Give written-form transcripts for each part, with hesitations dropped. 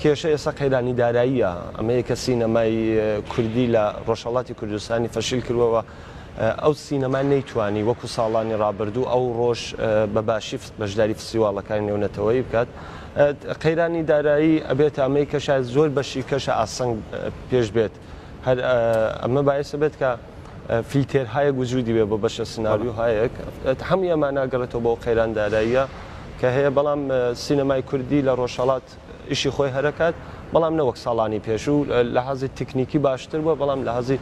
کێشە ئێستا قەیرانی داراییە ئەمەیە کە سینەمای کوردی لە ڕۆژهەڵاتی کوردستانی فەشیل کردووەوە ئەو سینەما نەیتوانی وەکو ساڵانی ڕابردوو ئەو ڕۆژ بە باشی بەشداری فستیواڵەکانی نێونەتەوەی بکات. قەیرانی دارایی ئەبێت ئەمەی کەشە زۆر بەشی کەشە ئاسەنگ پێش بێت هەر ئەمە باعث بێت کە فیلتێرهایە وجودی بێ بۆ بەشە سناریۆهایەک هەموو ئەمان ناگەڕێتەوە بۆ قەیران داراییە کە هەیە بەڵام سینەمای کوردی لە ڕۆژهەڵات ئیشی خۆی هەرەکات بەڵام نەوەک ساڵانی پێشوو لە حەزی تکنیکی باشتر بووە بەڵام لە حەزی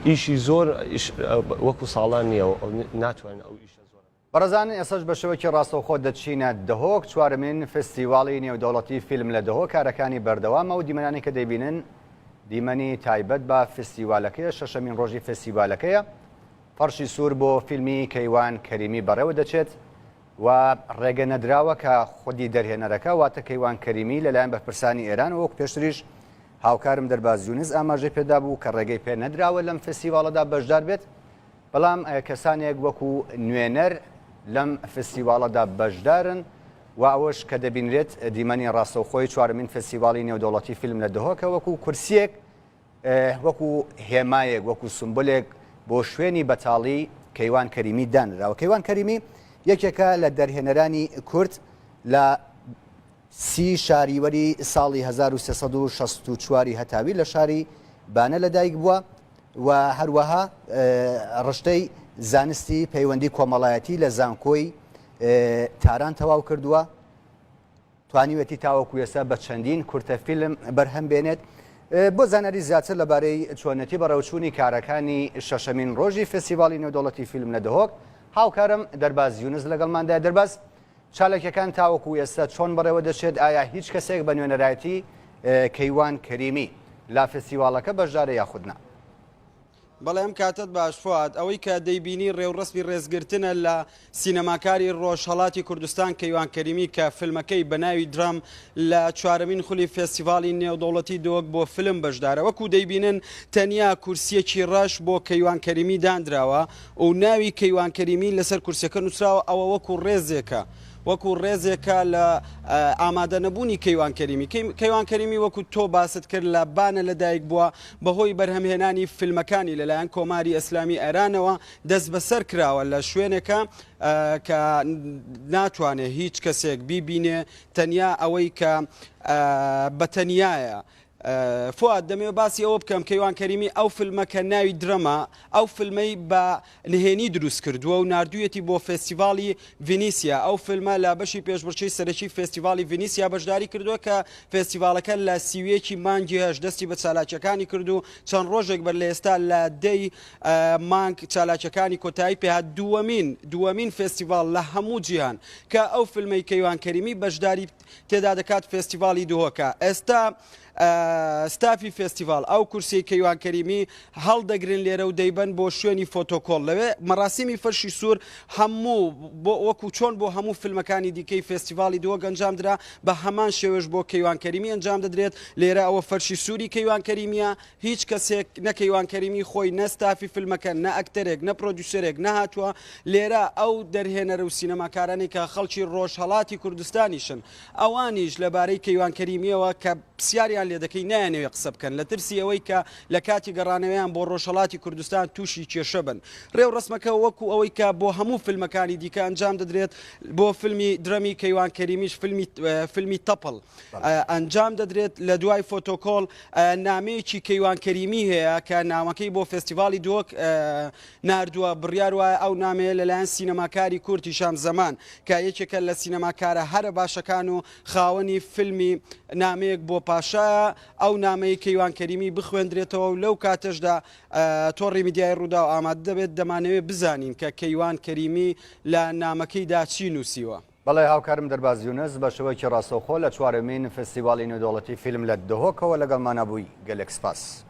ئیشی زۆر وەکو ساڵان نییە ناتوانین ئەو ئیشە زۆر. بەڕێزان ئێسش بە شێوەیەکی ڕاستەوخۆ دەچینە دهۆک چوارمین فستیواڵی نێودەوڵەتی فیلم لە دهۆک کارەکانی بەردەوامە و دیمەنانی کە دەیبینن دیمەنی تایبەت بە فستیوالەکەیە شەشەمین ڕۆژی فستیوالەکەیە فەرشی سوور بۆ فیلمی کەیوان کەریمی بەڕێوە دەچێت و ڕێگە نەدراوە کە خودی دەرهێنەرەکە واتە کەیوان کەریمی لەلایەن بەرپرسانی ئێران وەک پێشتریش هاوکارم دەرباز یونس ئاماژەی پێدا بوو کە ڕێگەی پێ نەدراوە لەم فستیواڵەدا بەشدار بێت بەڵام کەسانێک وەکو نوێنەر لەم فستیواڵەدا بەشدارن و ئەوەش کە دەبینرێت دیمەنی ڕاستەوخۆی چوارمین فستیواڵی نێودەوڵەتی فیلم لە دهۆکە وەکو کورسیەک وەکو هێمایەک وەکو سمبولێک بۆ شوێنی بەتاڵی کەیوان کەریمی دانراوە. کەیوان کەریمی یەکێکە لە دەرهێنەرانی کورد لە 30 شاریوەری ساڵی 1364 هەتاوی لە شاری بانە لەدایک بووە و هەروەها ڕشتەی زانستی پەیوەندی کۆمەڵایەتی لە زانکۆی تاران تەواو کردووە توانیوێتی تاوەکو ئێستا بە چەندین کورتە فیلم بەرهەم بێنێت. بۆ زانەری زیاتر لەبارەی چۆنەتی بەڕێوچوونی کارەکانی شەشەمین ڕۆژی فستیواڵی نێودەوڵەتی فیلم لە دهۆک هاوکارم دەرباز یونس لەگەڵماندا. دەرباز چالێکەکان تاوەکو ئێستا چۆن بەڕێوە دەچێت ئایا هیچ کەسێک بە نوێنەرایەتی کەیوان کەریمی لا فستیواڵەکە بەشدارە یاخودنا؟ بەڵێ ئەم کاتت باش فواد ئەوەی کە دەیبینی ڕێوڕسمی ڕێزگرتنە لە سینەماکاری ڕۆژهەڵاتی کوردستان کەیوان کەریمی کە فیلمەکەی بە ناوی درام لە چوارەمین خولی فێستیڤاڵی نێودەوڵەتی دۆک بۆ فیلم بەشدارە. وەکو دەیبینن تەنیا کورسیەکی ڕەش بۆ کەیوان کەریمی دانراوە و ناوی کەیوان کەریمی لەسەر کورسەکە نووسراوە ئەوە وەکو ڕێزێکە وەکو ڕێزێکە لە ئامادە نەبوونی کەیوان کەریمی. کەیوان کەریمی وەکو تۆ باست کرد لە بانە لەدایک بووە بەهۆی بەرهەمهێنانی فیلمەکانی لەلایەن کۆماری ئەسلامی ئێرانەوە دەست بەسەر کراوە لە شوێنێکە کە ناتوانێت هیچ کەسێک بیبینێ تەنیا ئەوەی کە بەتەنیایە. فواد دەمێ باسی ئەوە بکەم کەیوان کەریمی ئەو فیلمەکە ناوی درەمە ئەو فیلمەی بە نهێنی دروست کردووە و نردوویەتی بۆ فێستیڤاڵی ڤینیسیا. ئەو فیلمە لە بەشی پێشبڕکێی سەرەکی فێستیڤاڵی ڤینیسیا بەشداری کردووە کە فێستیڤاڵەکە لە سیوێکی مانگی هەش دەستی بە چالاکیەکانی کرد و چەند ڕۆژێک بەر لە ئێستا لە 10 مانگ چالاکیەکانی کۆتایی پێهات دووەمین فێستیڤاڵ لە هەموو جیهان کە ئەو فیلمەی کەیوان کەریمی بەشداری تێدا دەکات فێستیڤاڵی دهۆکە. ئێستا ستافی فێستیڤاڵ ئەو کورسی کەیوان کەریمی هەڵدەگرن لێرە و دەیبەن بۆ شوێنی فۆتۆکۆڵ لەوێ مەراسیمی فەرشی سوور هەموو وەکو چۆن بۆ هەموو فیلمەکانی دیکەی فێستیڤاڵی دۆک ئەنجام درا بە هەمان شێوەش بۆ کەیوان کەریمی ئەنجام دەدرێت. لێرە ئەوە فەرشی سووری کەیوان کەریمیە هیچ کەسێک نە کەیوان کەریمی خۆی نە ستافی فیلمەکە نە ئەکتەرێک نە پرۆدیوسەرێک نەهاتووە لێرە ئەو دەرهێنەرە و سینەماکارانی کە خەڵکی ڕۆژهەڵاتی کوردستانیشن ئەوانیش لەبارەی کەیوان کەریمیەوە کە پرسیاریان لێ دەکەی نایانەوێ قسە بکەن لە ترسی ئەوەی کە لە کاتی گەڕانەوەیان بۆ ڕۆژهەڵاتی کوردستان تووشی کێشە بن. ڕێو ڕسمەکە وەکو ئەوەی کە بۆ هەموو فیلمەکانی دیکە ئەنجام دەدرێت بۆ فیلمی درەمی کەیوان کەریمیش فیلمی تەپڵ ئەنجام دەدرێت لە دوای فۆتۆکۆڵ نامەیەکی کەیوان کەریمی هەیە کە نامەکەی بۆ فێستیڤاڵی دۆک ناردووە بڕیار وایە ئەو نامەیە لەلایەن سینەماکاری کورتی شام زەمان کە یەکێکە لە سینەماکارە هەرە باشەکان و خاوەنی فیلمی نامەیەک بۆ پاشایە ئەو نامەی کەیوان کەریمی بخوێندرێتەوە و لەو کاتەشدا تۆڕی میدیای ڕوودا و ئامادە دەبێت دەمانەوێت بزانین کە کەیوان کەریمی لە نامەکەیدا چی نووسیوە. بەڵێ هاوکارم دەرباز یونس بە شێوەیەکی ڕاستەوخۆ لە چوارەمین فستیواڵی نێودەوڵەتی فیلم لە دهۆکەوە لەگەڵمانە بووی گەلێک سپاس.